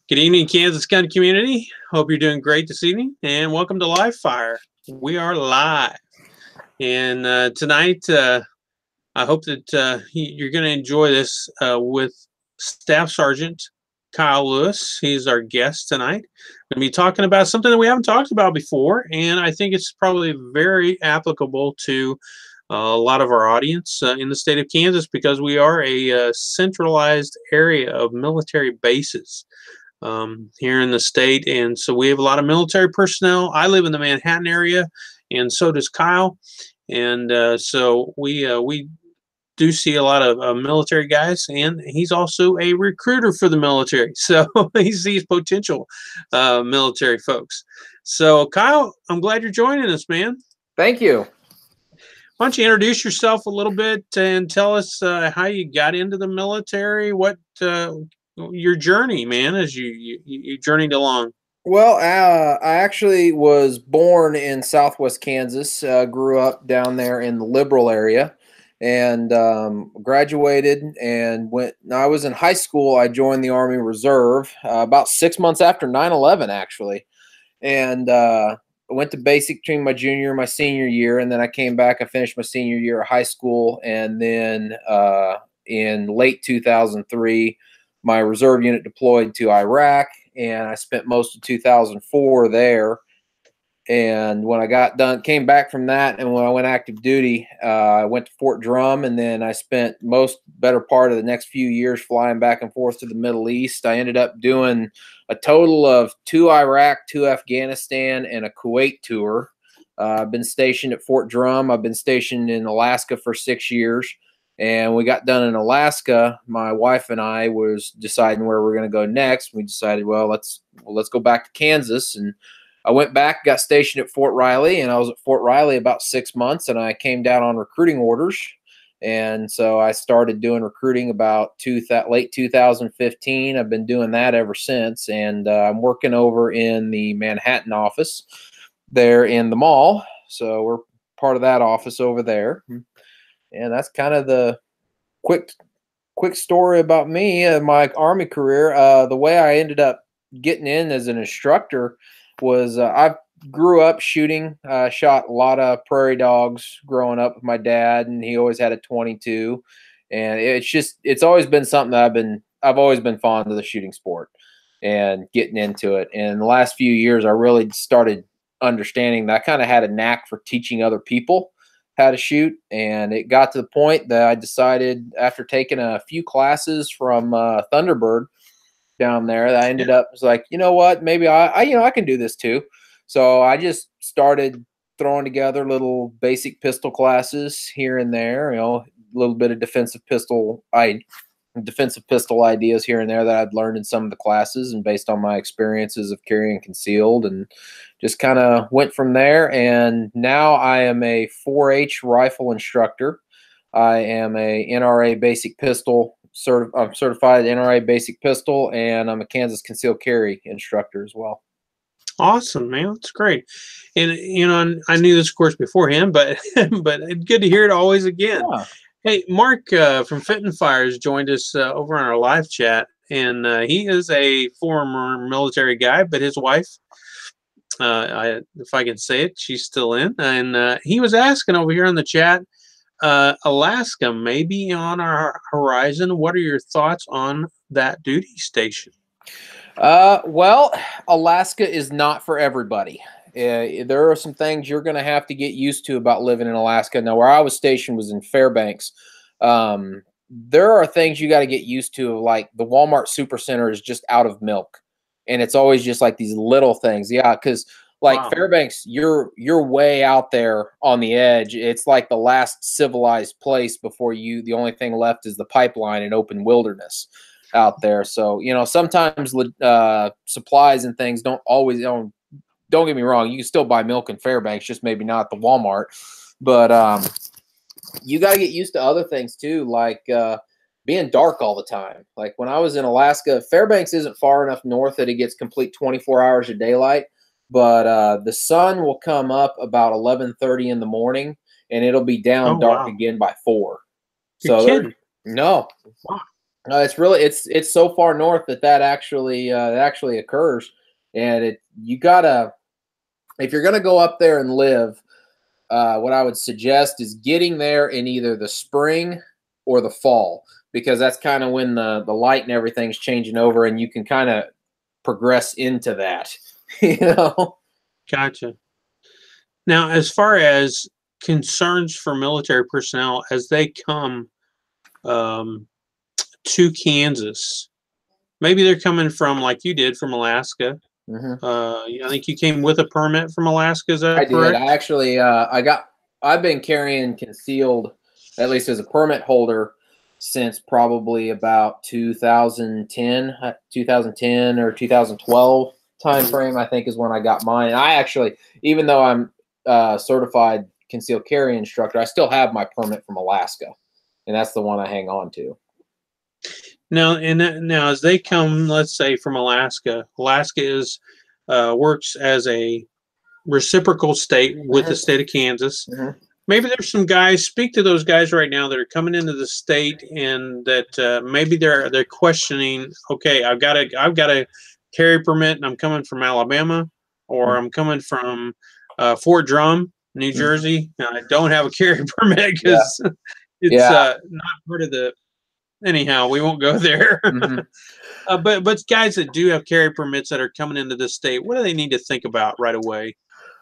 Good evening, Kansas County community. Hope you're doing great this evening, and welcome to Live Fire. We are live, and tonight I hope that you're going to enjoy this with Staff Sergeant Kyle Lewis. He's our guest tonight. We're going to be talking about something that we haven't talked about before, and I think it's probably very applicable to a lot of our audience in the state of Kansas because we are a centralized area of military bases here in the state. And so we have a lot of military personnel. I live in the Manhattan area, and so does Kyle. And so we do see a lot of military guys, and he's also a recruiter for the military. So he sees potential military folks. So Kyle, I'm glad you're joining us, man. Thank you. Why don't you introduce yourself a little bit and tell us how you got into the military, what your journey, man, as you journeyed along. Well, I actually was born in Southwest Kansas, grew up down there in the liberal area, and graduated and when I was in high school, I joined the Army Reserve about 6 months after 9/11, actually. And I went to basic training my junior and my senior year, and then I came back. I finished my senior year of high school, and then in late 2003, my reserve unit deployed to Iraq, and I spent most of 2004 there. And when I got done, came back from that, and when I went active duty, I went to Fort Drum, and then I spent better part of the next few years flying back and forth to the Middle East. I ended up doing a total of 2 Iraq, 2 Afghanistan, and a Kuwait tour. I've been stationed at Fort Drum. I've been stationed in Alaska for 6 years. And we got done in Alaska. My wife and I was deciding where we're going to go next. We decided, well, let's go back to Kansas. And I went back, got stationed at Fort Riley, and I was at Fort Riley about 6 months, and I came down on recruiting orders. And so I started doing recruiting about late 2015. I've been doing that ever since, and I'm working over in the Manhattan office there in the mall. So we're part of that office over there. And that's kind of the quick story about me, my Army career. The way I ended up getting in as an instructor was I grew up shooting, shot a lot of prairie dogs growing up with my dad, and he always had a 22. And it's always been something that I've always been fond of the shooting sport and getting into it. And in the last few years, I really started understanding that I kind of had a knack for teaching other people how to shoot. And it got to the point that I decided, after taking a few classes from Thunderbird down there, that I ended up was like, you know what, maybe I can do this too. So I just started throwing together little basic pistol classes here and there, a little bit of defensive pistol ideas here and there that I'd learned in some of the classes, and based on my experiences of carrying concealed, and just kind of went from there. And now I am a 4-H rifle instructor. I am a NRA basic pistol I'm certified NRA basic pistol, and I'm a Kansas Conceal Carry instructor as well. Awesome, man. That's great. And, I knew this, of course, beforehand, but but good to hear it always again. Yeah. Hey, Mark from Fit and Fire has joined us over on our live chat, and he is a former military guy, but his wife, if I can say it, she's still in. And he was asking over here in the chat, Alaska may be on our horizon. What are your thoughts on that duty station? Well, Alaska is not for everybody. There are some things you're going to have to get used to about living in Alaska. Now, where I was stationed was in Fairbanks. There are things you got to get used to, like the Walmart Supercenter is just out of milk, and it's always just like these little things. Yeah, because wow. Fairbanks, you're way out there on the edge. It's like the last civilized place before the only thing left is the pipeline and open wilderness out there. So, sometimes supplies and things don't always, don't get me wrong, you can still buy milk in Fairbanks, just maybe not at the Walmart. But you got to get used to other things too, like being dark all the time. Like when I was in Alaska, Fairbanks isn't far enough north that it gets complete 24 hours of daylight. But the sun will come up about 11:30 in the morning, and it'll be down dark again by 4. You're kidding. No. Wow. It's so far north that actually occurs, and you gotta, if you're gonna go up there and live, what I would suggest is getting there in either the spring or the fall, because that's kind of when the light and everything's changing over, and you can kind of progress into that. you know. Gotcha. Now, as far as concerns for military personnel as they come to Kansas, maybe they're coming from, like you did, from Alaska. Mm-hmm. I think you came with a permit from Alaska. Is I that did. correct? I actually, I've been carrying concealed, at least as a permit holder, since probably about 2010 or 2012 time frame. I think is when I got mine. I actually, even though I'm certified concealed carry instructor, I still have my permit from Alaska, and that's the one I hang on to. Now, as they come, let's say from Alaska, Alaska is works as a reciprocal state with the state of Kansas. Mm-hmm. Maybe there's some guys. Speak to those guys right now that are coming into the state, and that maybe they're questioning. Okay, I've got a carry permit, and I'm coming from Alabama, or I'm coming from Fort Drum, New Jersey. And I don't have a carry permit because it's not part of the. Anyhow, we won't go there. But guys that do have carry permits that are coming into the state, what do they need to think about right away?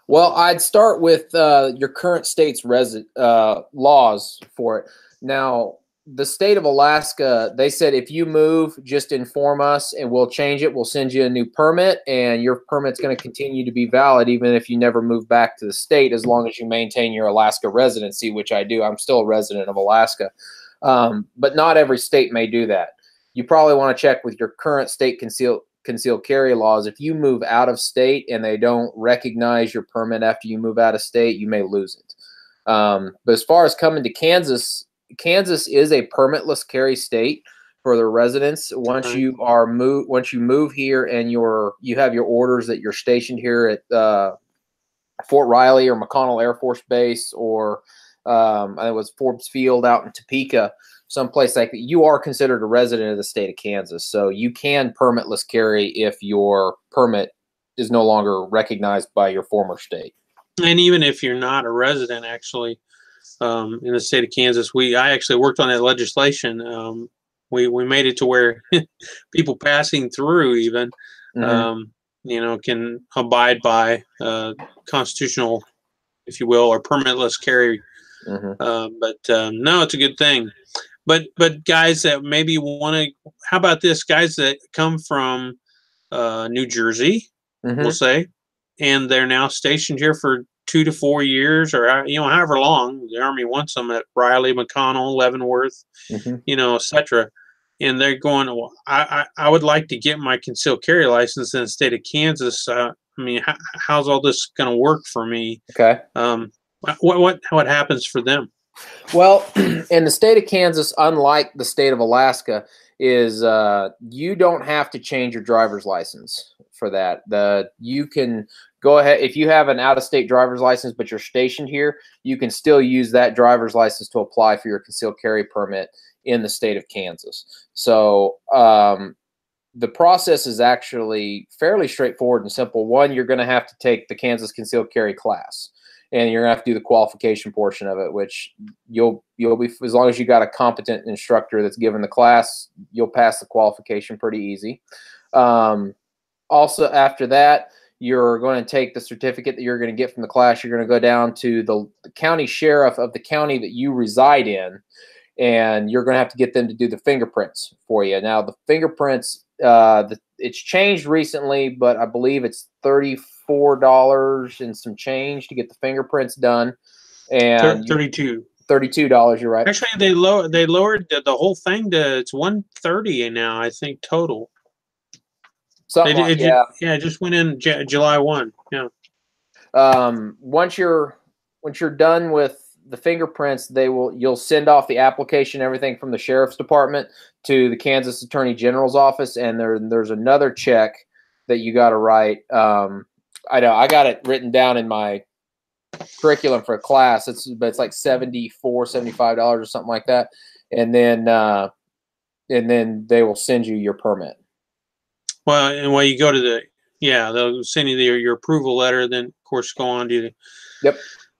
Well, I'd start with your current state's laws for it. Now, the state of Alaska, they said if you move, just inform us and we'll change it. We'll send you a new permit, and your permit's going to continue to be valid even if you never move back to the state, as long as you maintain your Alaska residency, which I do. I'm still a resident of Alaska. But not every state may do that. You probably want to check with your current state concealed carry laws. If you move out of state and they don't recognize your permit after you move out of state, you may lose it. But as far as coming to Kansas, Kansas is a permitless carry state for the residents. Once you move here and you have your orders that you're stationed here at Fort Riley or McConnell Air Force Base, or I think it was Forbes Field out in Topeka, someplace like that, you are considered a resident of the state of Kansas. So you can permitless carry if your permit is no longer recognized by your former state. And even if you're not a resident, actually, in the state of Kansas, I actually worked on that legislation. We made it to where people passing through even, can abide by constitutional, if you will, or permitless carry. But no, it's a good thing. But guys that maybe want to, how about this? Guys that come from New Jersey, we'll say, and they're now stationed here for 2 to 4 years, or however long the Army wants them at Riley, McConnell, Leavenworth, etc. And they're going, well, I would like to get my concealed carry license in the state of Kansas. I mean, how's all this going to work for me? Okay. What happens for them? Well, in the state of Kansas, unlike the state of Alaska, is you don't have to change your driver's license for that. You can go ahead, if you have an out-of-state driver's license but you're stationed here, you can still use that driver's license to apply for your concealed carry permit in the state of Kansas. So the process is actually fairly straightforward and simple. One, you're going to have to take the Kansas concealed carry class, and you're going to have to do the qualification portion of it, which you'll be, as long as you got a competent instructor that's given the class, you'll pass the qualification pretty easy. Also, after that, you're going to take the certificate that you're going to get from the class. You're going to go down to the county sheriff of the county that you reside in, and you're going to have to get them to do the fingerprints for you. Now, the fingerprints, it's changed recently, but I believe it's $34 and some change to get the fingerprints done. And $32, you're right. Actually, they lowered the whole thing to, it's $130 now, I think, total. It just went in July 1. Yeah. Once you're done with the fingerprints, you'll send off the application, everything from the sheriff's department to the Kansas Attorney General's office, and there's another check that you got to write. I know I got it written down in my curriculum for a class. But it's like $75 or something like that, and then and then they will send you your permit. Well, and when you go to they'll send you your approval letter. Then, of course, go on Yep.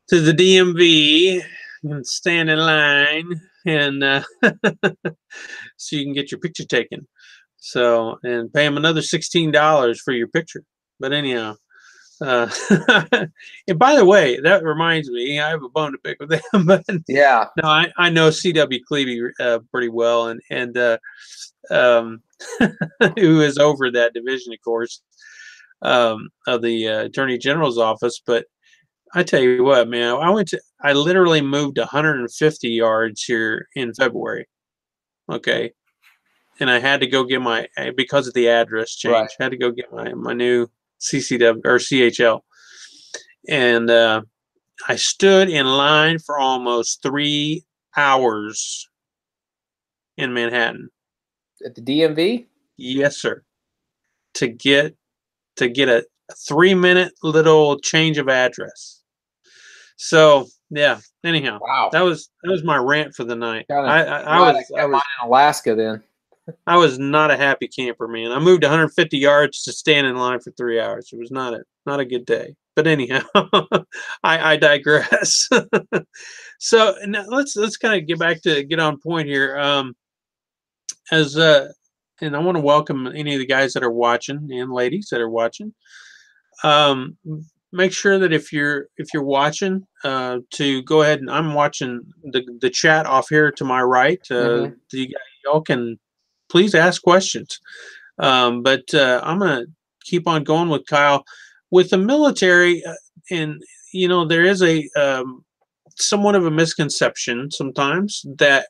to the DMV and stand in line, and so you can get your picture taken. So, and pay them another $16 for your picture. But anyhow, uh, and by the way, that reminds me, I have a bone to pick with them. But Yeah. no, I know C.W. Clevey pretty well, and um, who is over that division, of course, of the Attorney General's office. But I tell you what, man, I literally moved 150 yards here in February. Okay. And I had to go get because of the address Right. change, I had to go get my new CCW or CHL. And I stood in line for almost 3 hours in Manhattan. At the DMV? Yes, sir. To get a 3-minute little change of address. So yeah. Anyhow, Wow. that was my rant for the night. Kind of I glad was I kept mine in Alaska then. I was not a happy camper, man. I moved 150 yards to stand in line for 3 hours. It was not a good day. But anyhow, I digress. So now let's kind of get on point here. As and I want to welcome any of the guys that are watching and ladies that are watching. Um, Make sure that if you're watching, to go ahead, and I'm watching the chat off here to my right. Y'all can please ask questions. But I'm gonna keep on going with Kyle with the military, and there is a somewhat of a misconception sometimes that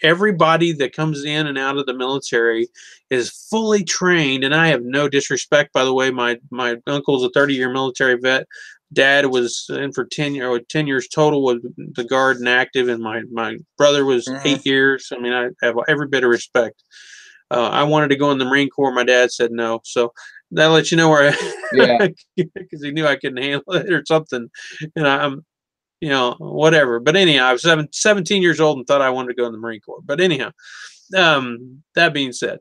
everybody that comes in and out of the military is fully trained. And I have no disrespect, by the way. My uncle's a 30-year military vet. Dad was in for 10 years total with the Guard and active, and my brother was 8 years. I mean, I have every bit of respect. I wanted to go in the Marine Corps. My dad said no. So that lets you know where because he knew I couldn't handle it or something. And I'm, whatever. But anyhow, I was 17 years old and thought I wanted to go in the Marine Corps. But anyhow, that being said,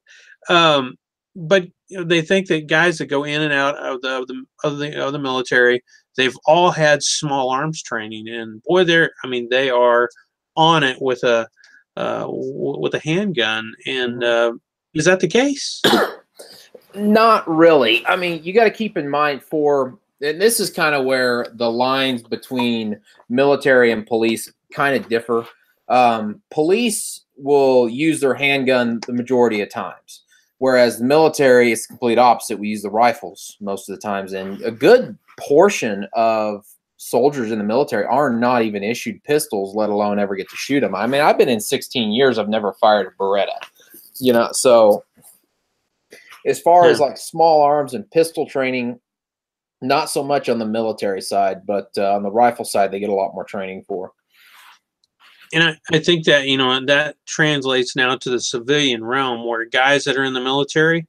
but they think that guys that go in and out of the military, they've all had small arms training, and boy, they are on it with a handgun. And is that the case? Not really. I mean, you got to keep in mind and this is kind of where the lines between military and police kind of differ. Police will use their handgun the majority of times, whereas the military is the complete opposite. We use the rifles most of the times, and a good portion of soldiers in the military are not even issued pistols, let alone ever get to shoot them. I mean, I've been in 16 years. I've never fired a Beretta, so as far as like small arms and pistol training, not so much on the military side, but on the rifle side, they get a lot more training for. And I think that, that translates now to the civilian realm, where guys that are in the military,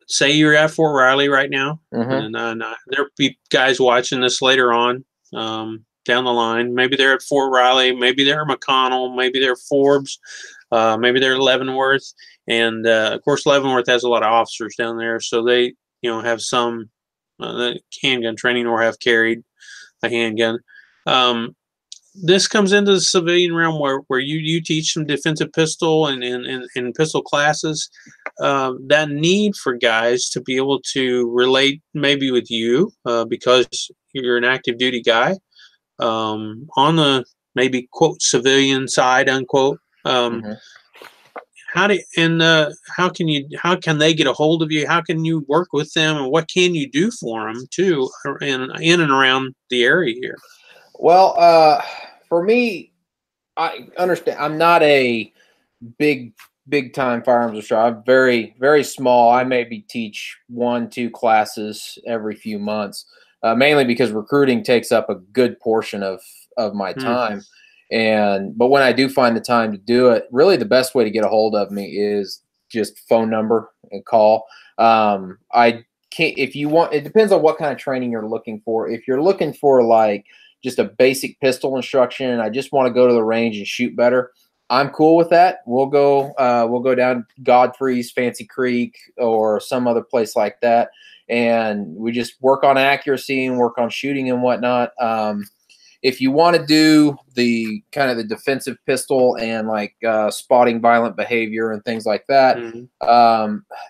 say you're at Fort Riley right now, and there'll be guys watching this later on down the line. Maybe they're at Fort Riley, maybe they're at McConnell, maybe they're Forbes, maybe they're at Leavenworth. And, of course, Leavenworth has a lot of officers down there, so they, have some handgun training or have carried a handgun. This comes into the civilian realm where you teach some defensive pistol and pistol classes. That need for guys to be able to relate maybe with you because you're an active duty guy on the maybe quote civilian side unquote. How can they get a hold of you? How can you work with them, and what can you do for them too in and around the area here? Well, for me, I understand I'm not a big time firearms instructor. I'm very, very small. I maybe teach 1-2 classes every few months, mainly because recruiting takes up a good portion of my time. But when I do find the time to do it, really the best way to get a hold of me is just phone number and call. I can't, if you want, it depends on what kind of training you're looking for. If you're looking for like just a basic pistol instruction and I just want to go to the range and shoot better, I'm cool with that. We'll go down Godfrey's, Fancy Creek, or some other place like that, and we just work on accuracy and work on shooting and whatnot. If you want to do the kind of the defensive pistol and like spotting violent behavior and things like that,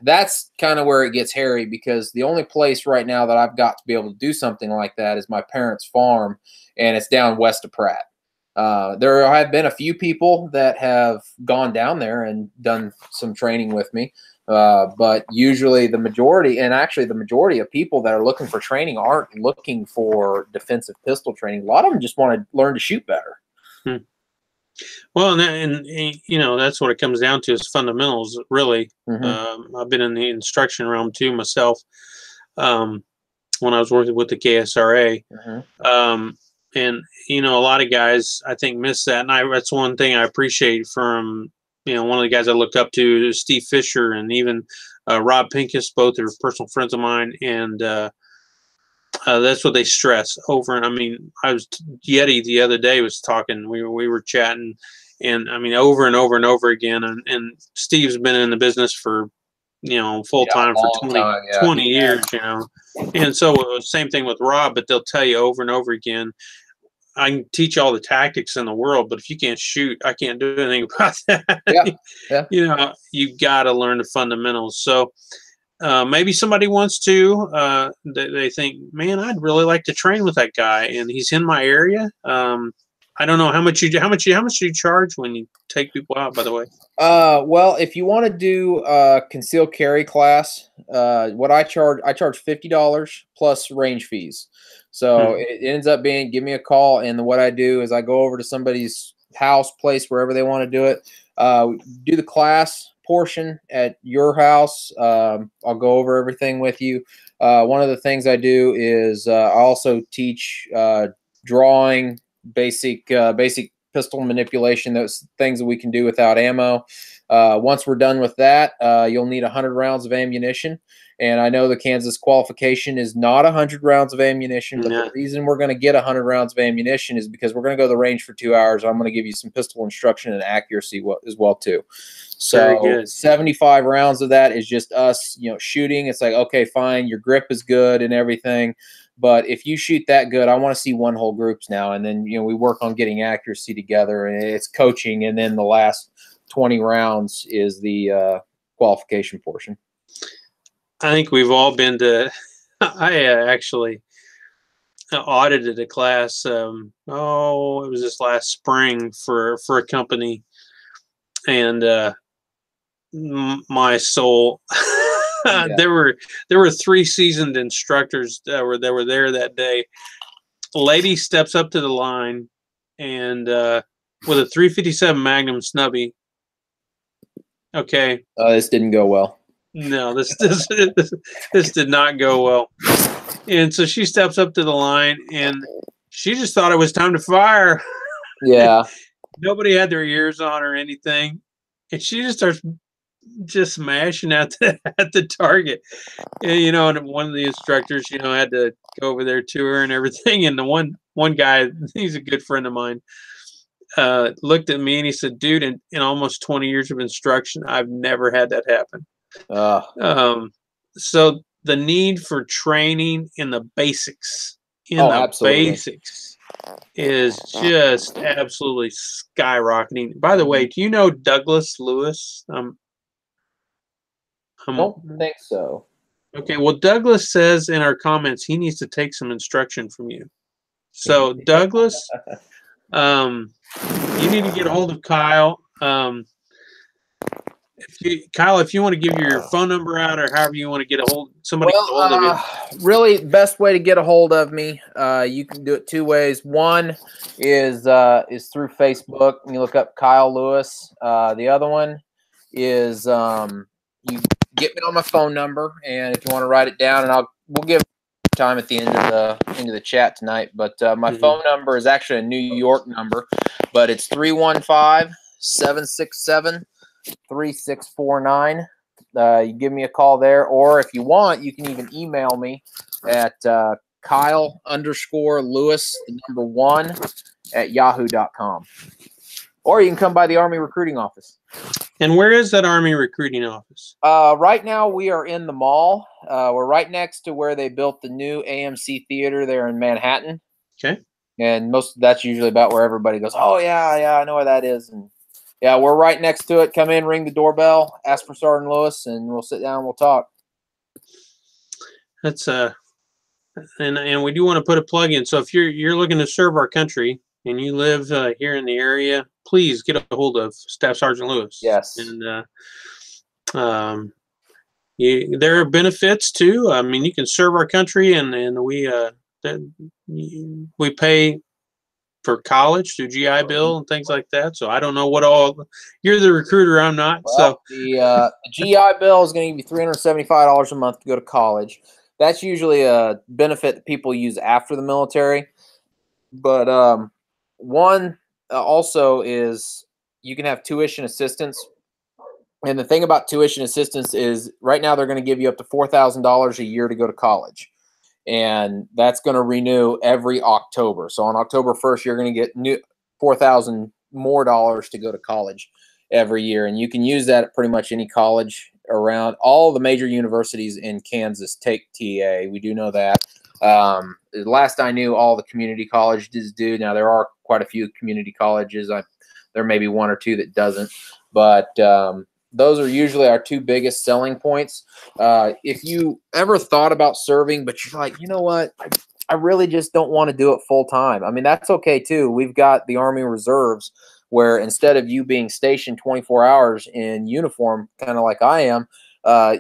that's kind of where it gets hairy, because the only place right now that I've got to be able to do something like that is my parents' farm, and it's down west of Pratt. There have been a few people that have gone down there and done some training with me. But usually the majority of people that are looking for training aren't looking for defensive pistol training. A lot of them just want to learn to shoot better. Well, and you know, that's what it comes down to, is fundamentals, really. I've been in the instruction realm too myself, when I was working with the KSRA. And, you know, a lot of guys, I think, miss that. And that's one thing I appreciate from, you know, one of the guys I looked up to is Steve Fisher, and even Rob Pincus. Both are personal friends of mine. And that's what they stress over. And I mean, I was Yeti the other day was talking, we were chatting, and I mean, over and over and over again. And Steve's been in the business for, you know, full time for 20 years, you know. And so same thing with Rob, but they'll tell you over and over again, I can teach all the tactics in the world, but if you can't shoot, I can't do anything about that. You know, you got to learn the fundamentals. So maybe somebody wants to, they think, man, I'd really like to train with that guy, and he's in my area. I don't know how much do you charge when you take people out, by the way? Well, if you want to do concealed carry class, what I charge $50 plus range fees. So it ends up being, give me a call, and what I do is I go over to somebody's house, place, wherever they want to do it. Do the class portion at your house. I'll go over everything with you. One of the things I do is I also teach drawing, basic pistol manipulation, those things that we can do without ammo. Once we're done with that, you'll need 100 rounds of ammunition. And I know the Kansas qualification is not 100 rounds of ammunition, but the reason we're going to get 100 rounds of ammunition is because we're going to go to the range for 2 hours. I'm going to give you some pistol instruction and accuracy as well too. So 75 rounds of that is just us, you know, shooting. It's like, okay, fine, your grip is good and everything, but if you shoot that good, I want to see one hole groups now. And then, you know, we work on getting accuracy together, and it's coaching. And then the last 20 rounds is the qualification portion. I think we've all been to, I actually audited a class. It was this last spring for a company, and my soul, there were 3 seasoned instructors that were there that day. A lady steps up to the line, and with a 357 Magnum snubby. Okay. This didn't go well. No, this did not go well. And so she steps up to the line, and she just thought it was time to fire. Yeah. Nobody had their ears on or anything, and she just starts just smashing at the target. And, you know, and one of the instructors, you know, had to go over there to her and everything. And the one guy, he's a good friend of mine, looked at me and he said, dude, in almost 20 years of instruction, I've never had that happen. So the need for training in the basics, basics is just absolutely skyrocketing. By the way, do you know Douglas Lewis? I don't think so. Okay, well, Douglas says in our comments he needs to take some instruction from you. So Douglas, you need to get a hold of Kyle. Kyle, if you want to give your phone number out, or however you want to get a hold, somebody get a hold of you. Really, best way to get a hold of me, you can do it 2 ways. One is through Facebook. You look up Kyle Lewis. The other one is you get me on my phone number, and if you want to write it down, and we'll give time at the end of the chat tonight. But my phone number is actually a New York number, but it's 315-767-3649. You give me a call there, or if you want, you can even email me at Kyle_Lewis, the number 1 at yahoo.com. or you can come by the Army recruiting office. And where is that Army recruiting office? Right now we are in the mall. We're right next to where they built the new AMC theater there in Manhattan. Okay. And that's usually about where everybody goes, oh, yeah, I know where that is. And yeah, we're right next to it. Come in, ring the doorbell, ask for Sergeant Lewis, and we'll sit down and we'll talk. That's and we do want to put a plug in. So if you're looking to serve our country and you live here in the area, please get a hold of Staff Sergeant Lewis. Yes. And there are benefits too. I mean, you can serve our country, and we pay for college through GI Bill and things like that. So I don't know what all. You're the recruiter, I'm not. Well, so the GI Bill is going to give you $375 a month to go to college. That's usually a benefit that people use after the military. But one also is you can have tuition assistance. And the thing about tuition assistance is right now they're going to give you up to $4,000 a year to go to college. And that's going to renew every October. So on October 1st, you're going to get new $4,000 more dollars to go to college every year. And you can use that at pretty much any college around. All the major universities in Kansas take TA. We do know that. Last I knew, all the community colleges do. Now, there are quite a few community colleges. There may be one or two that doesn't. But those are usually our two biggest selling points. If you ever thought about serving, but you're like, you know what, I really just don't want to do it full time. I mean, that's okay too. We've got the Army Reserves where instead of you being stationed 24 hours in uniform, kind of like I am,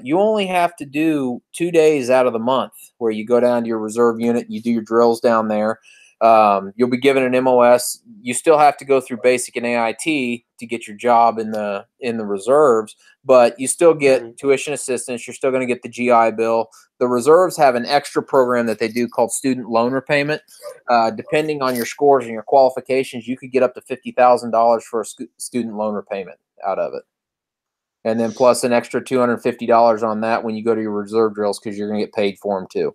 you only have to do 2 days out of the month where you go down to your reserve unit, you do your drills down there. You'll be given an MOS. You still have to go through basic and AIT to get your job in the reserves, but you still get tuition assistance. You're still going to get the GI Bill. The reserves have an extra program that they do called student loan repayment. Depending on your scores and your qualifications, you could get up to $50,000 for a student loan repayment out of it. And then plus an extra $250 on that when you go to your reserve drills because you're going to get paid for them too.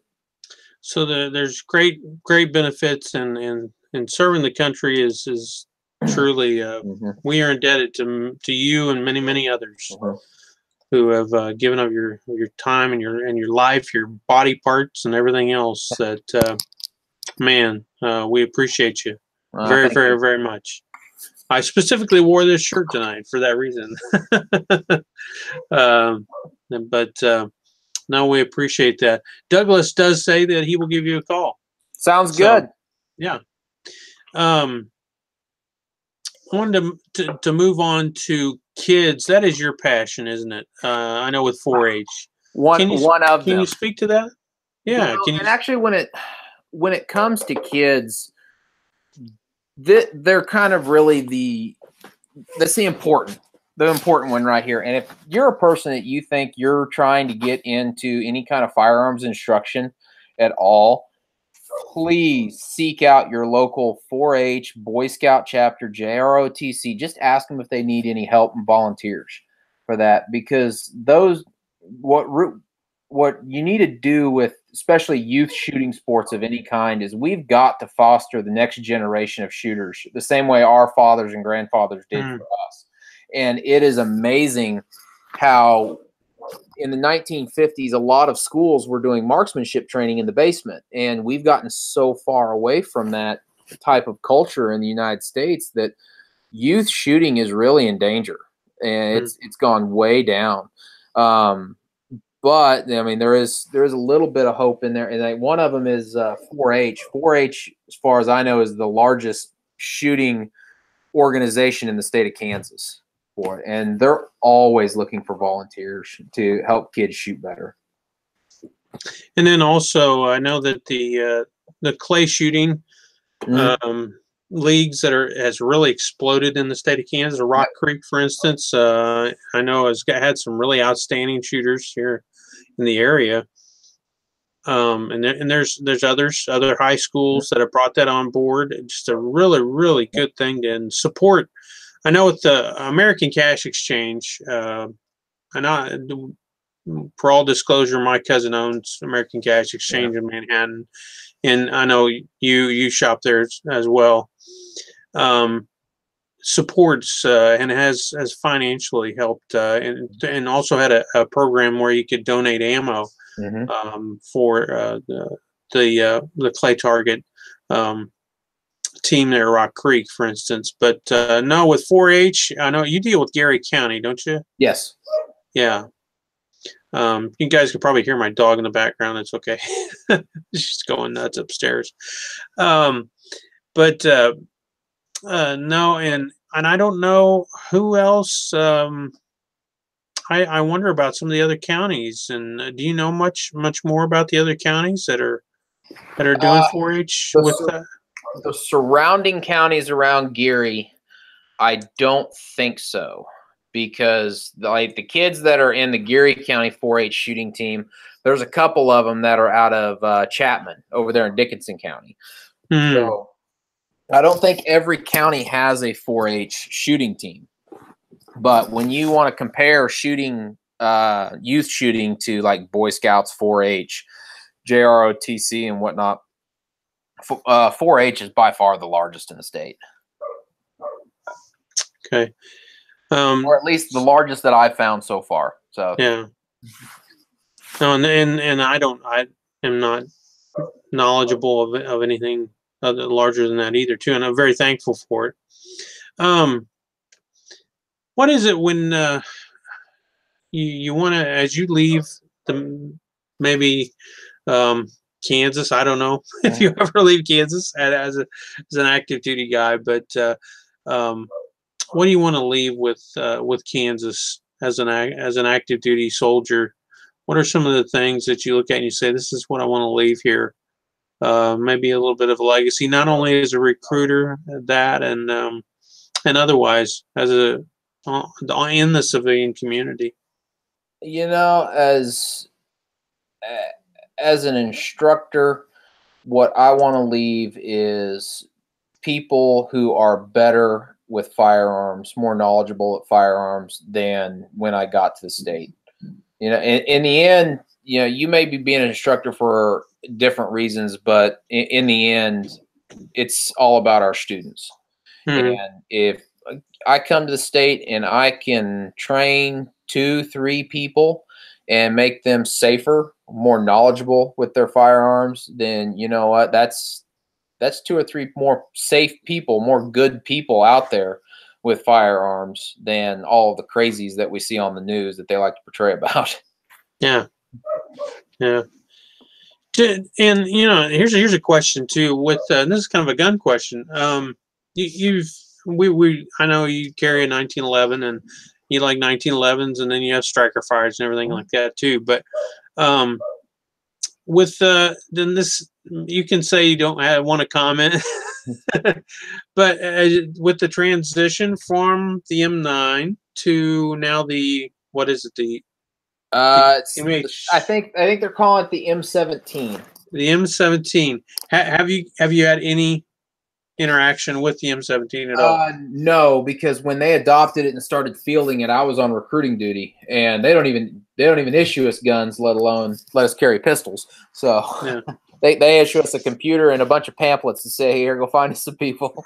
So there's great benefits, and serving the country is truly we are indebted to you and many others who have given up your time and your life, your body parts, and everything else. That we appreciate you very much. I specifically wore this shirt tonight for that reason. No, we appreciate that. Douglas does say that he will give you a call. Sounds good. Yeah. I wanted to move on to kids. That is your passion, isn't it? I know with 4-H. One of them. Can you speak to that? Yeah. And actually, when it comes to kids, they're kind of really that's the important one right here. And if you're a person that you think you're trying to get into any kind of firearms instruction at all, please seek out your local 4-H, Boy Scout chapter, JROTC. Just ask them if they need any help and volunteers for that, because what you need to do with especially youth shooting sports of any kind is we've got to foster the next generation of shooters the same way our fathers and grandfathers did for us. And it is amazing how in the 1950s, a lot of schools were doing marksmanship training in the basement. And we've gotten so far away from that type of culture in the United States that youth shooting is really in danger. And it's gone way down. But I mean, there is a little bit of hope in there. And one of them is 4-H. 4-H, as far as I know, is the largest shooting organization in the state of Kansas. And they're always looking for volunteers to help kids shoot better. And then also, I know that the clay shooting leagues has really exploded in the state of Kansas. Rock Creek, for instance, I know has had some really outstanding shooters here in the area. And there's other high schools that have brought that on board. It's just a really good thing to support. I know with the American Cash Exchange, and for all disclosure, my cousin owns American Cash Exchange in Manhattan, and I know you shop there as well. supports and has financially helped and also had a program where you could donate ammo for the clay target team there at Rock Creek, for instance. But no, with 4-H, I know you deal with Gary County, don't you? Yes. Yeah. You guys could probably hear my dog in the background. It's okay. She's going nuts upstairs. But no, and I don't know who else. I wonder about some of the other counties. And do you know much more about the other counties that are doing 4-H with that? The surrounding counties around Geary, I don't think so, because like the kids that are in the Geary County 4-H shooting team, there's a couple of them that are out of Chapman over there in Dickinson County. So I don't think every county has a 4-H shooting team. But when you want to compare shooting, youth shooting to like Boy Scouts, 4-H, JROTC, and whatnot, 4-H is by far the largest in the state. Okay. Or at least the largest that I've found so far. So yeah. No, and I am not knowledgeable of anything larger than that either, too, and I'm very thankful for it. What is it when you want to, as you leave maybe Kansas? I don't know if you ever leave Kansas as an active duty guy, but what do you want to leave with Kansas as an active duty soldier? What are some of the things that you look at and you say, this is what I want to leave here? Maybe a little bit of a legacy, not only as a recruiter, that and otherwise as in the civilian community. You know, as an instructor, what I want to leave is people who are better with firearms, more knowledgeable at firearms than when I got to the state. You know, in the end, you know, you may be being an instructor for different reasons, but in the end, it's all about our students. And if I come to the state and I can train 2-3 people and make them safer, more knowledgeable with their firearms, then you know what? That's 2 or 3 more safe people, more good people out there with firearms than all of the crazies that we see on the news that they like to portray about. Yeah. Yeah. And you know, here's a question too. With this is kind of a gun question. I know you carry a 1911 and you like 1911s, and then you have striker fires and everything like that too. But with then this, you can say you don't want to comment, but with the transition from the M9 to now the, what is it, I think they're calling it the M17. The M17. Have you had any interaction with the M17 at all? No, because when they adopted it and started fielding it, I was on recruiting duty, and they don't even issue us guns, let alone let us carry pistols. So yeah. they issue us a computer and a bunch of pamphlets to say, "Here, go find us some people."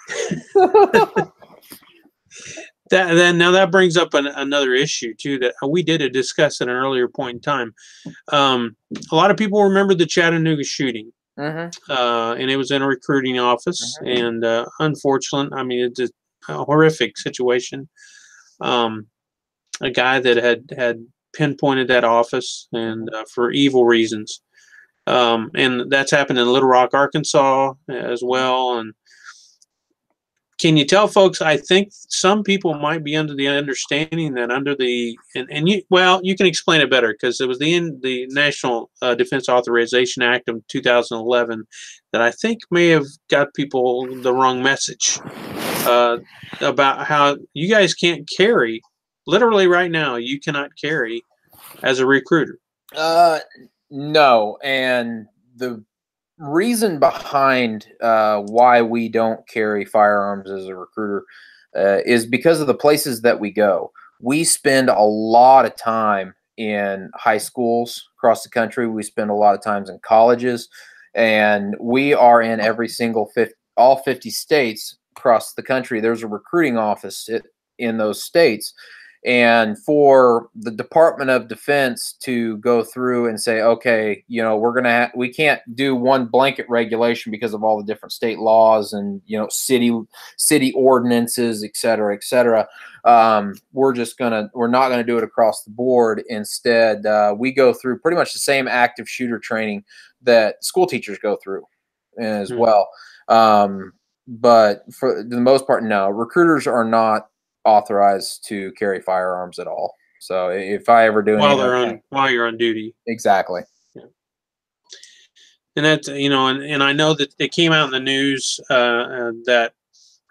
Now that brings up another issue too that we did discuss at an earlier point in time. A lot of people remember the Chattanooga shooting, and it was in a recruiting office, and unfortunate. I mean, it's a horrific situation. A guy that had pinpointed that office and for evil reasons, and that's happened in Little Rock, Arkansas, as well, and. Can you tell folks? I think some people might be under the understanding that under the you can explain it better because it was the National Defense Authorization Act of 2011 that I think may have got people the wrong message about how you guys can't carry. Literally, right now, you cannot carry as a recruiter. No, and the reason behind why we don't carry firearms as a recruiter is because of the places that we go. We spend a lot of time in high schools across the country. We spend a lot of times in colleges, and we are in every single all 50 states across the country, there's a recruiting office in those states. And for the Department of Defense to go through and say, okay, you know, we can't do one blanket regulation because of all the different state laws and, you know, city ordinances, et cetera, et cetera. We're not gonna do it across the board. Instead, we go through pretty much the same active shooter training that school teachers go through as well. But for the most part, no, recruiters are not authorized to carry firearms at all. So if I ever do anything while you're on duty, exactly. Yeah. And that's, you know, and I know that it came out in the news that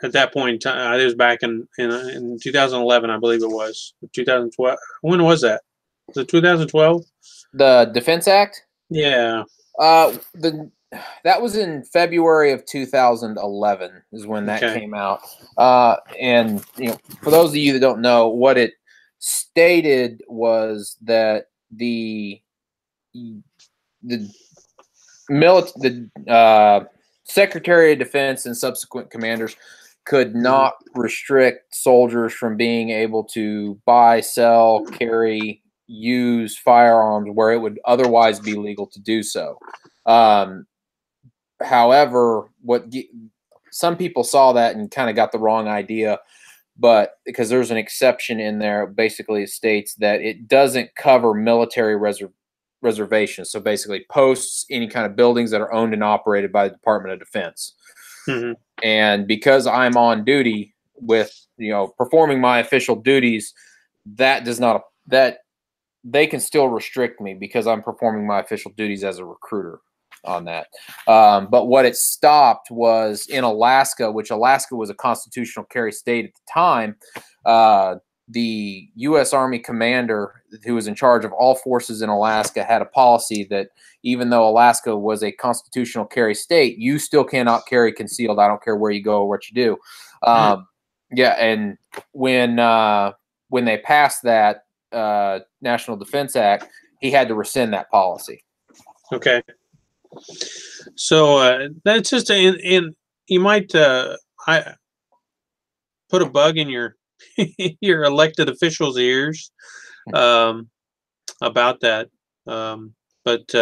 at that point in time, it was back in 2011, I believe it was 2012. When was that? Was it 2012? The Defense Act? Yeah. That was in February of 2011 is when that came out. And you know, for those of you that don't know, what it stated was that the Secretary of Defense and subsequent commanders could not restrict soldiers from being able to buy, sell, carry, use firearms where it would otherwise be legal to do so. However, some people saw that and kind of got the wrong idea, but because there's an exception in there, basically it states that it doesn't cover military reservations. So basically posts, any kind of buildings that are owned and operated by the Department of Defense. And because I'm on duty with, you know, performing my official duties, that they can still restrict me because I'm performing my official duties as a recruiter on that. But what it stopped was in Alaska, which Alaska was a constitutional carry state at the time. The U.S. Army commander who was in charge of all forces in Alaska had a policy that even though Alaska was a constitutional carry state, you still cannot carry concealed. I don't care where you go or what you do. Yeah, and when they passed that National Defense Act, he had to rescind that policy. Okay. So that's just and you might I put a bug in your your elected officials' ears about that. But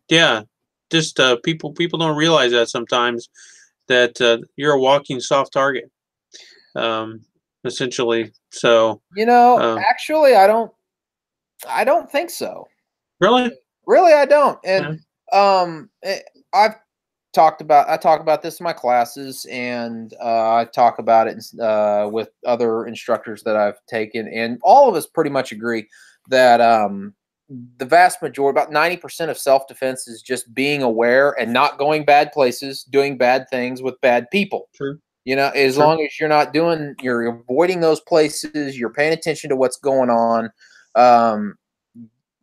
yeah, just people don't realize that sometimes that you're a walking soft target, essentially. So you know, actually, I don't think so. Really, I don't. And I talk about this in my classes, and I talk about it with other instructors that I've taken, and all of us pretty much agree that the vast majority, about 90% of self-defense is just being aware and not going bad places, doing bad things with bad people. True. You know, as long as you're avoiding those places, you're paying attention to what's going on,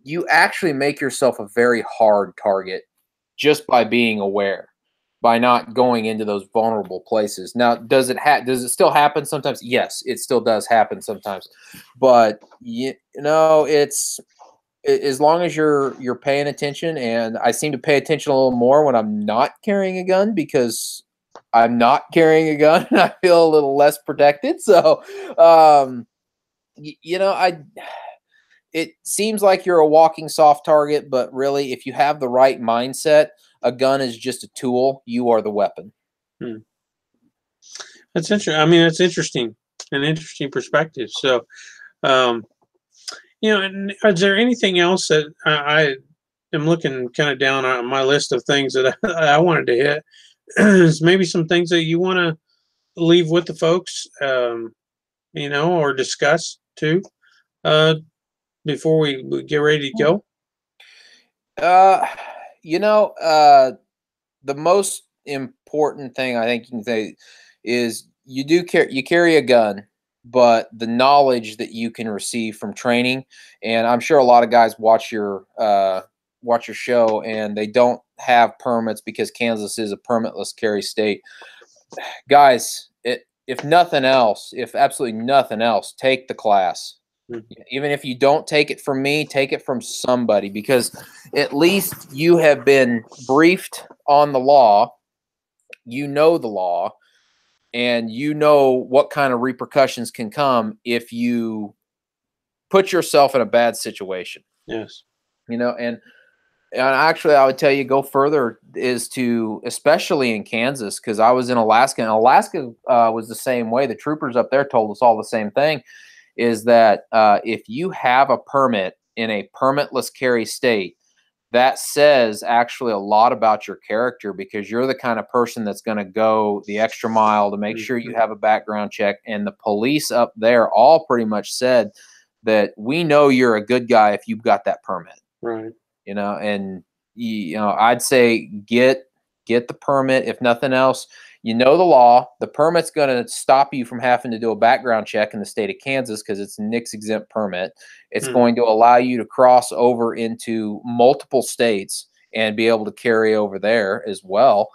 you actually make yourself a very hard target just by being aware, by not going into those vulnerable places. Now, does it still happen sometimes? Yes, it still does happen sometimes. But you know, it's as long as you're paying attention, and I seem to pay attention a little more when I'm not carrying a gun because I'm not carrying a gun and I feel a little less protected. So, you know, it seems like you're a walking soft target, but really, if you have the right mindset, a gun is just a tool. You are the weapon. That's interesting. I mean, that's interesting, an interesting perspective. So, you know, and is there anything else that I am looking kind of down on my list of things that I wanted to hit? Is maybe some things that you want to leave with the folks, you know, or discuss too, before we get ready to go? You know, the most important thing I think you can say is you carry a gun, but the knowledge that you can receive from training, and I'm sure a lot of guys watch your show and they don't have permits because Kansas is a permitless carry state. Guys, if absolutely nothing else, take the class. Even if you don't take it from me, take it from somebody, because at least you have been briefed on the law. You know the law. and you know what kind of repercussions can come if you put yourself in a bad situation. Yes. You know, and actually, I would tell you go further is to, especially in Kansas, because I was in Alaska, and Alaska was the same way. The troopers up there told us all the same thing, is that if you have a permit in a permitless carry state, that says actually a lot about your character, because you're the kind of person that's going to go the extra mile to make sure you have a background check. And the police up there all pretty much said that we know you're a good guy if you've got that permit. Right. You know, and you know, I'd say get the permit. If nothing else, you know the law. The permit's going to stop you from having to do a background check in the state of Kansas because it's a NICS exempt permit. It's going to allow you to cross over into multiple states and be able to carry over there as well.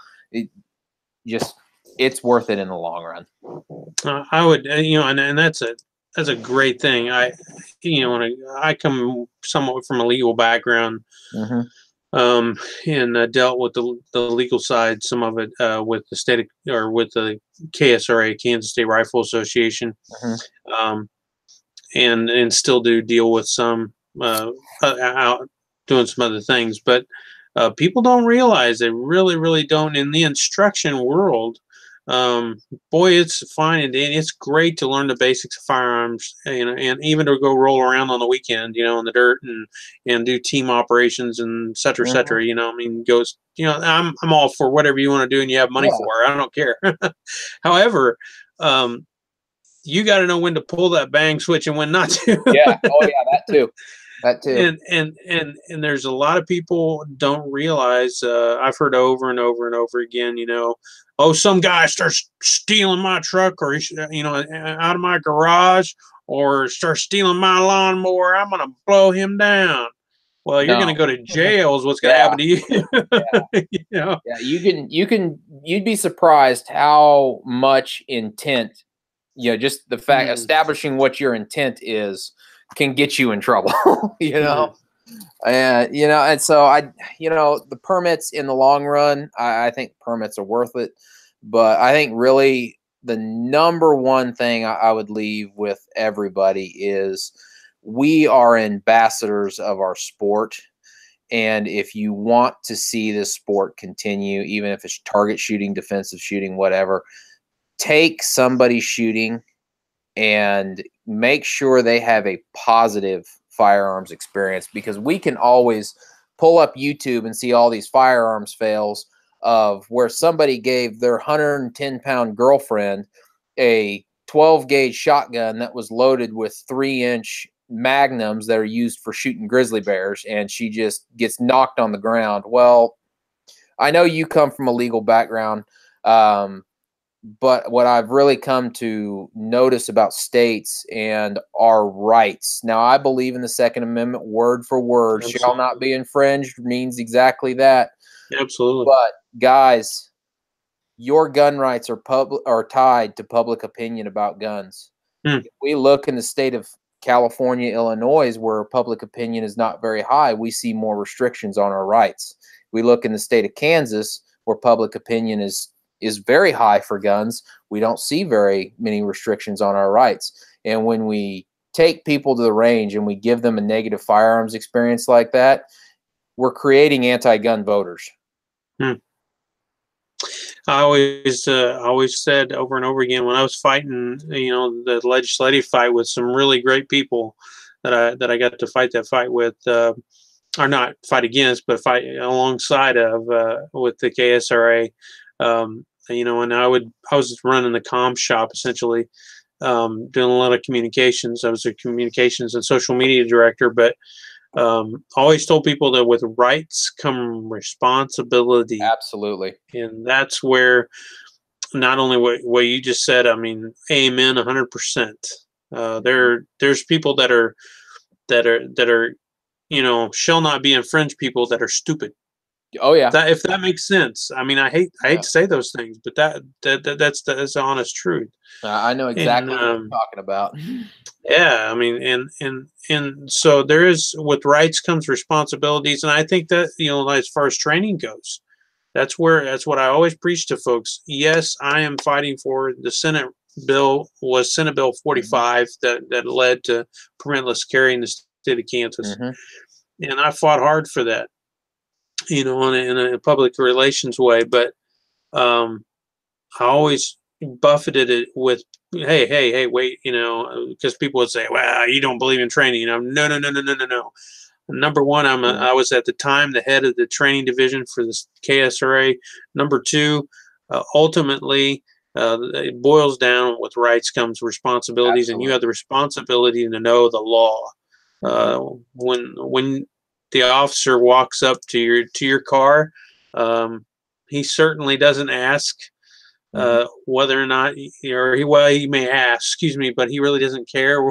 It's worth it in the long run. I would, you know, and that's a great thing. You know, when I come somewhat from a legal background, and dealt with the legal side, some of it with the state or with the KSRA, Kansas State Rifle Association, and still do deal with some out doing some other things, but people don't realize, they really don't, in the instruction world. Boy, it's fine and it's great to learn the basics of firearms, you know, and even to go roll around on the weekend, you know, in the dirt and do team operations and et cetera, you know. I mean, goes, you know, I'm all for whatever you want to do and you have money for. I don't care. However, you got to know when to pull that bang switch and when not to. Yeah. Oh yeah, that too. That too. And there's a lot of people don't realize. I've heard over and over and over again, you know, oh, some guy starts stealing my truck, or you know, out of my garage, or starts stealing my lawnmower, I'm gonna blow him down. Well, you're gonna go to jail is what's gonna happen to you. You know? Yeah, you'd be surprised how much intent, you know, just the fact establishing what your intent is can get you in trouble. You know, and you know, and so you know, the permits in the long run, I think permits are worth it, but I think really the number one thing I would leave with everybody is we are ambassadors of our sport. And if you want to see this sport continue, even if it's target shooting, defensive shooting, whatever, take somebody shooting and make sure they have a positive firearms experience, because we can always pull up YouTube and see all these firearms fails of where somebody gave their 110-pound girlfriend a 12-gauge shotgun that was loaded with 3-inch magnums that are used for shooting grizzly bears, and she just gets knocked on the ground. Well, I know you come from a legal background, but what I've really come to notice about states and our rights. Now, I believe in the Second Amendment word for word. Absolutely. Shall not be infringed means exactly that. Absolutely. But guys, your gun rights are tied to public opinion about guns. If we look in the state of California, Illinois, where public opinion is not very high, we see more restrictions on our rights. We look in the state of Kansas, where public opinion is very high for guns, we don't see very many restrictions on our rights. And when we take people to the range and we give them a negative firearms experience like that, we're creating anti-gun voters. I always said over and over again, when I was fighting, you know, the legislative fight with some really great people that I got to fight that fight with, or not fight against, but fight alongside of with the KSRA. You know, and I was running the comm shop essentially, doing a lot of communications. I was a communications and social media director, but always told people that with rights come responsibility. Absolutely. And that's where not only what you just said, I mean, amen, 100%. There's people that are, you know, shall not be infringed people that are stupid. Oh yeah. If that makes sense. I mean, I hate to say those things, but that's the honest truth. I know exactly what you're talking about. Yeah, I mean, and so there is, with rights comes responsibilities, and I think that, you know, as far as training goes, That's what I always preach to folks. Yes, I am fighting for the Senate bill, was Senate Bill 45 that led to permitless carry in the state of Kansas. And I fought hard for that, in a public relations way. But I always buffeted it with, hey, wait, because people would say, well, you don't believe in training. No, no, no, no, no, no, no. Number one, I was at the time the head of the training division for the KSRA. Number two, ultimately, it boils down with rights comes responsibilities, and you have the responsibility to know the law. When the officer walks up to your car, he certainly doesn't ask whether or not, he may ask, excuse me, but he really doesn't care.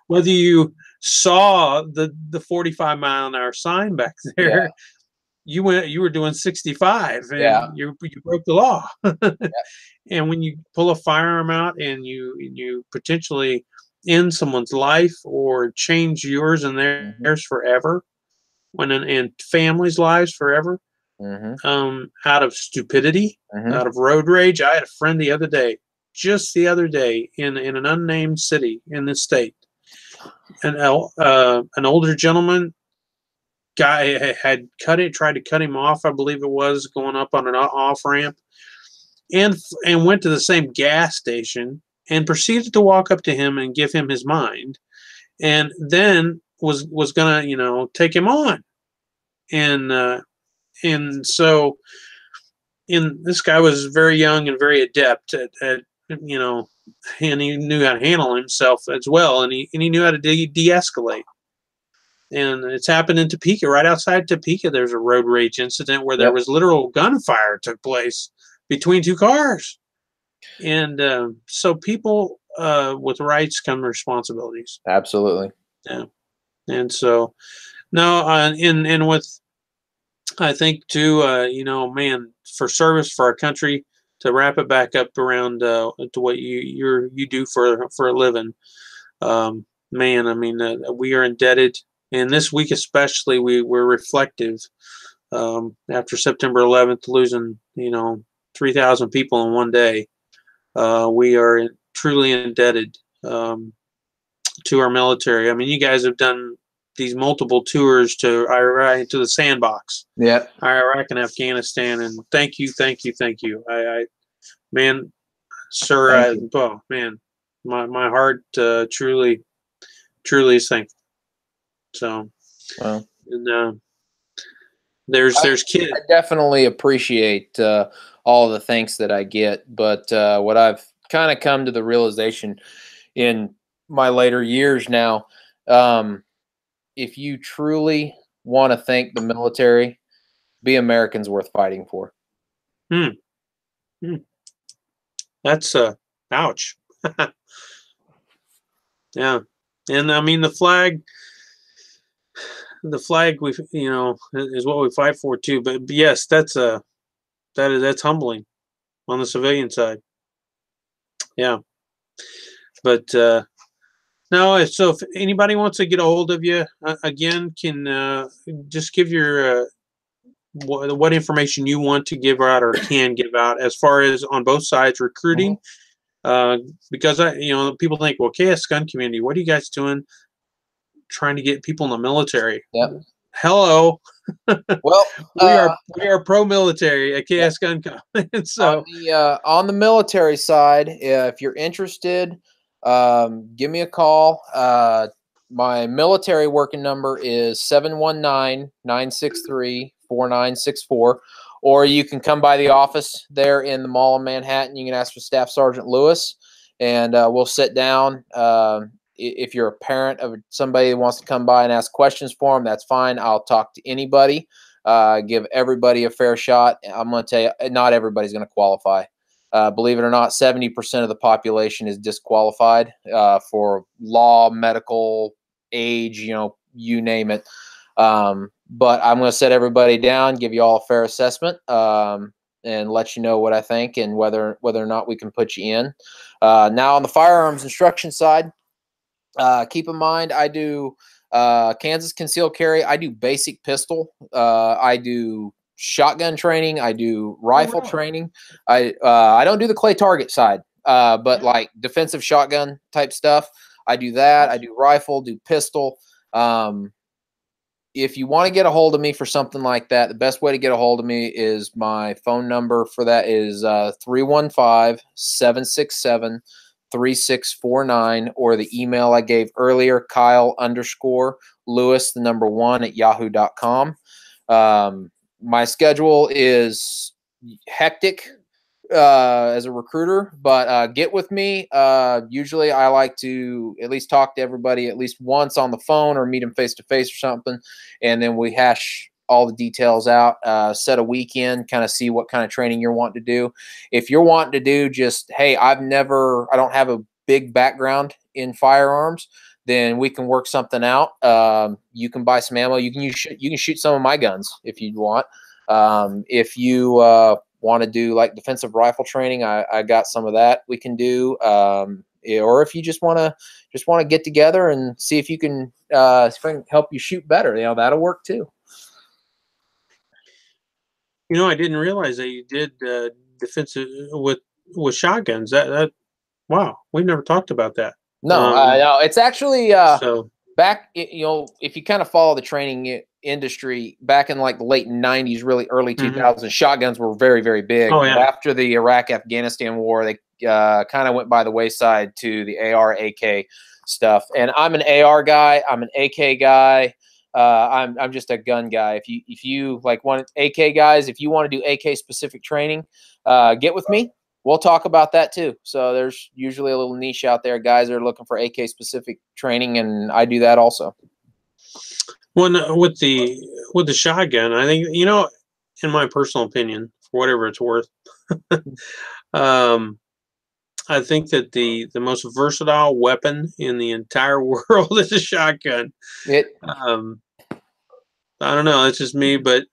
Whether you saw the 45-mile-an-hour sign back there, you were doing 65, and you broke the law. And when you pull a firearm out and you potentially end someone's life or change yours and theirs forever, and families' lives forever, out of stupidity, out of road rage. I had a friend just the other day, in an unnamed city in this state, an older gentleman guy had tried to cut him off, I believe it was, going up on an off ramp, and went to the same gas station and proceeded to walk up to him and give him his mind, and then was gonna take him on, and so. And this guy was very young and very adept at and he knew how to handle himself as well, and he knew how to de-escalate. And it's happened in Topeka, right outside Topeka. There's a road rage incident where there was literal gunfire took place between two cars, and so people with rights come responsibilities. Absolutely. Yeah, and so no, and with. I think too, man, for service for our country, to wrap it back up around to what you do for a living, man. I mean, we are indebted, and this week especially, we're reflective. After September 11th, losing 3,000 people in one day, we are truly indebted to our military. I mean, you guys have done these multiple tours to Iraq, to the sandbox, Iraq and Afghanistan, and thank you. Man, sir, oh man, my heart truly is thankful. So, and there's kids. I definitely appreciate all the thanks that I get, but what I've kind of come to the realization in my later years now, if you truly want to thank the military, be Americans worth fighting for. That's ouch. Yeah, and I mean the flag we is what we fight for too. But yes, that's humbling on the civilian side. Yeah, but no. So if anybody wants to get a hold of you again, can just give your what information you want to give out or can give out as far as on both sides recruiting. Because people think, well, KS Gun Community, what are you guys doing trying to get people in the military? Hello. Well, we are pro-military at KS Gun Co. So on the military side, if you're interested, give me a call. My military working number is 719-963-4964, or you can come by the office there in the Mall of Manhattan. You can ask for Staff Sargent Lewis, and we'll sit down. If you're a parent of somebody that wants to come by and ask questions for them, that's fine. I'll talk to anybody, give everybody a fair shot. I'm going to tell you, not everybody's going to qualify. Believe it or not, 70% of the population is disqualified for law, medical, age, you name it. But I'm going to set everybody down, give you all a fair assessment, and let you know what I think and whether or not we can put you in. Now on the firearms instruction side, keep in mind I do Kansas Conceal Carry. I do basic pistol. I do shotgun training. I do rifle really? training. I don't do the clay target side, but like defensive shotgun type stuff. I do that. I do rifle, do pistol. If you want to get a hold of me for something like that, the best way to get a hold of me is my phone number for that is 315-767-3649, or the email I gave earlier, Kyle_Lewis, the number 1 at yahoo.com. My schedule is hectic as a recruiter, but get with me. Usually I like to at least talk to everybody at least once on the phone or meet them face to face or something, and then we hash all the details out, set a weekend, kind of see what kind of training you're wanting to do. If you're wanting to do just, hey, I don't have a big background in firearms, then we can work something out. You can buy some ammo. You can shoot some of my guns if you want. If you want to do like defensive rifle training, I got some of that we can do. Or if you just want to get together and see if you can if I can help you shoot better, that'll work too. I didn't realize that you did defensive with shotguns. That wow, we've never talked about that. No, no, it's actually so back. If you kind of follow the training industry back in like the late 90s, really early 2000s, shotguns were very, very big. Oh, yeah. After the Iraq-Afghanistan war, they kind of went by the wayside to the AR, AK stuff. And I'm an AR guy. I'm an AK guy. I'm just a gun guy. If you like want AK guys, if you want to do AK specific training, get with me. We'll talk about that too. So there's usually a little niche out there, guys that are looking for AK specific training, and I do that also. Well, with the shotgun, I think, in my personal opinion, for whatever it's worth, I think that the most versatile weapon in the entire world is a shotgun. I don't know, it's just me, but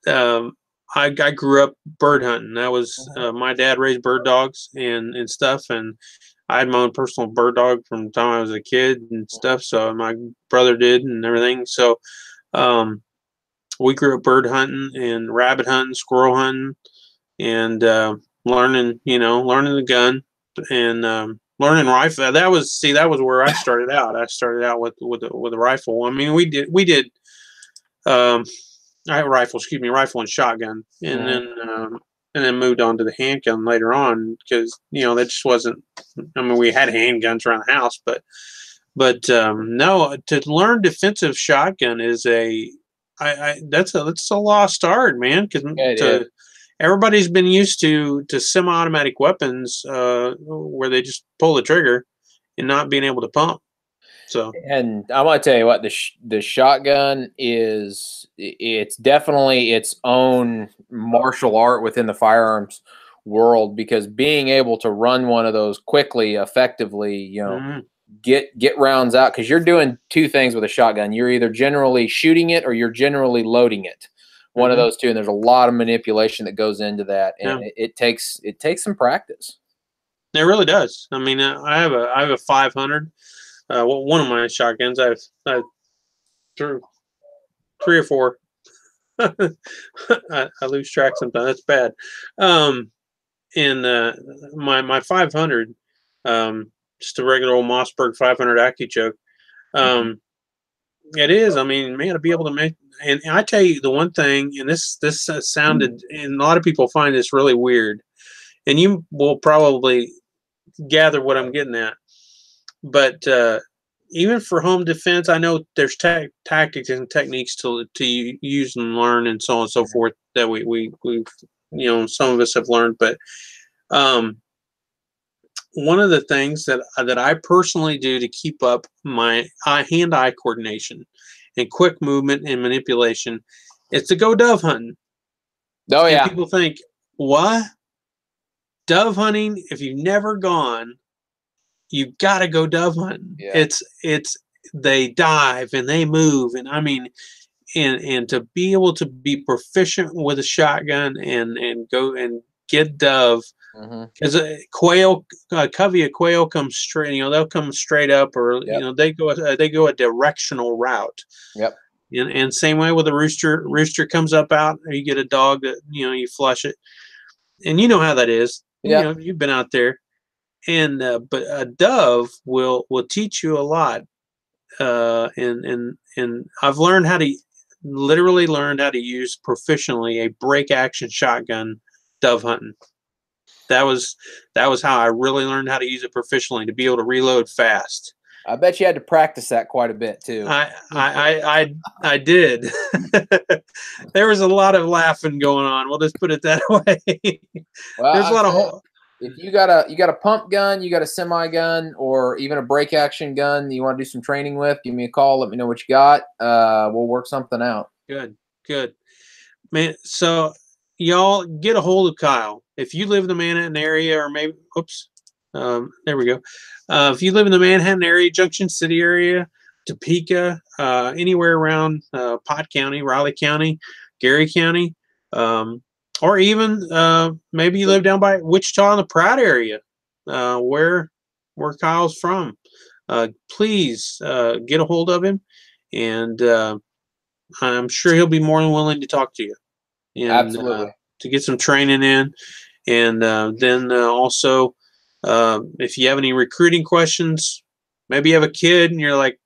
I grew up bird hunting. That was my dad raised bird dogs and stuff, and I had my own personal bird dog from the time I was a kid and stuff. So my brother did and everything. So we grew up bird hunting and rabbit hunting, squirrel hunting, and learning the gun and learning rifle. That was where I started out. I started out with a rifle. I mean, we did rifle and shotgun, and then moved on to the handgun later on because that just wasn't. I mean, we had handguns around the house, but no, to learn defensive shotgun is that's a lost art, man. Because everybody's been used to semi-automatic weapons where they just pull the trigger and not being able to pump. So, and I'm gonna tell you what, the shotgun it's definitely its own martial art within the firearms world, because being able to run one of those quickly, effectively, get rounds out, because you're doing two things with a shotgun. You're either generally shooting it or you're generally loading it. One of those two, and there's a lot of manipulation that goes into that, and it takes some practice. It really does. I mean, I have a 500. One of my shotguns, I have three or four. I lose track sometimes. That's bad. And my 500, just a regular old Mossberg 500 AccuChoke. It is. I mean, man, to be able to make. And I tell you the one thing, and this sounded, and a lot of people find this really weird, and you will probably gather what I'm getting at. But even for home defense, I know there's tactics and techniques to use and learn and so on and so forth that we some of us have learned. But one of the things that I personally do to keep up my hand-eye coordination and quick movement and manipulation is to go dove hunting. Oh, yeah. And people think, what? Dove hunting? If you've never gone, you got to go dove hunting. Yeah. They dive and they move, and I mean, and to be able to be proficient with a shotgun and go and get dove, because quail, covey of quail comes straight. They'll come straight up, or they go a directional route. Yep. And same way with a rooster. Rooster comes up out, or you get a dog that you flush it, and you know how that is. Yeah. You've been out there, and but a dove will teach you a lot. And I've learned how to literally learned how to use proficiently a break action shotgun dove hunting. That was how I really learned how to use it proficiently, to be able to reload fast. I bet you had to practice that quite a bit too. I did. There was a lot of laughing going on. We'll just put it that way. Well, There's a lot of if you got a pump gun, you got a semi gun, or even a break action gun that you want to do some training with, give me a call. Let me know what you got. We'll work something out. Good, man. So y'all get a hold of Kyle if you live in the Manhattan area, or maybe there we go. If you live in the Manhattan area, Junction City area, Topeka, anywhere around Pot County, Raleigh County, Gary County, or even maybe you live down by Wichita in the Pratt area, where Kyle's from. Please get a hold of him, and I'm sure he'll be more than willing to talk to you, and Absolutely. to get some training in, and then also. If you have any recruiting questions, maybe you have a kid and you're like,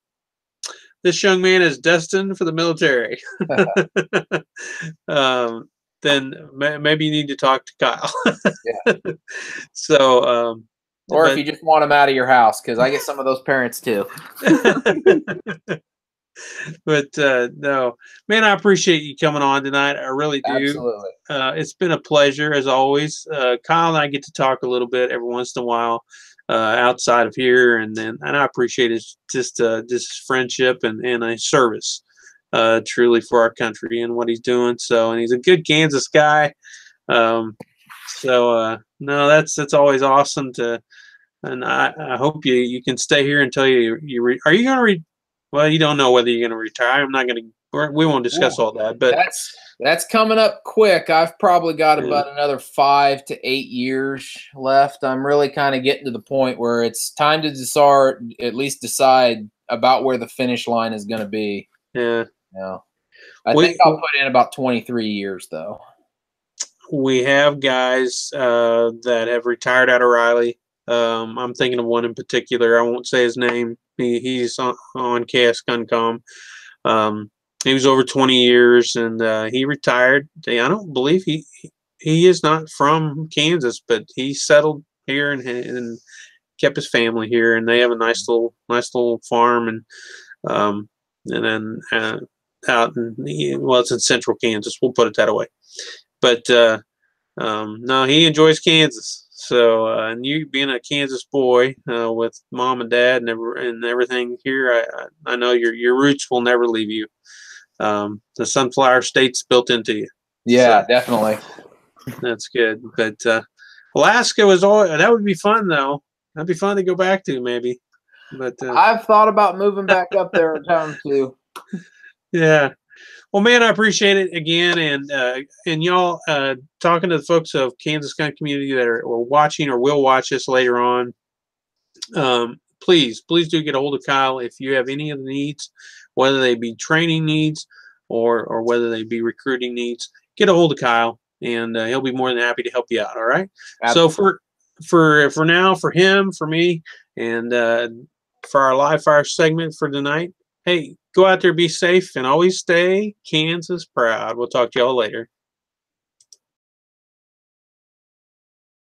this young man is destined for the military, then maybe you need to talk to Kyle. Yeah. So, or if you just want him out of your house, because I get some of those parents too. But no, man, I appreciate you coming on tonight. I really do. Absolutely. It's been a pleasure as always. Kyle and I get to talk a little bit every once in a while outside of here, and I appreciate his just friendship and a service truly for our country and what he's doing. So, and he's a good Kansas guy. No, that's always awesome to. And I hope you can stay here until are you going to well, you don't know whether you're going to retire. I'm not going to. We won't discuss all that. But that's coming up quick. I've probably got about another 5 to 8 years left. I'm really kind of getting to the point where it's time to decide about where the finish line is going to be. Yeah. I think I'll put in about 23 years though. We have guys that have retired out of Riley. I'm thinking of one in particular. I won't say his name. He's on KS Guncom. He was over 20 years, and he retired. I don't believe he is not from Kansas, but he settled here and kept his family here, and they have a nice little farm, and then out in it's in central Kansas. We'll put it that way. But no, he enjoys Kansas. So, and you being a Kansas boy with mom and dad and everything here, I know your roots will never leave you. The Sunflower State's built into you. Yeah, so, definitely. That's good. But Alaska that would be fun though. That'd be fun to go back to maybe. But I've thought about moving back up there in town too. Yeah. Well, man, I appreciate it again, and y'all talking to the folks of Kansas Gun Community that are watching or will watch this later on. Please do get a hold of Kyle if you have any of the needs, whether they be training needs or whether they be recruiting needs. Get a hold of Kyle, and he'll be more than happy to help you out. All right. Absolutely. So for now, for him, for me, and for our live fire segment for tonight, hey, go out there, be safe, and always stay Kansas proud. We'll talk to y'all later.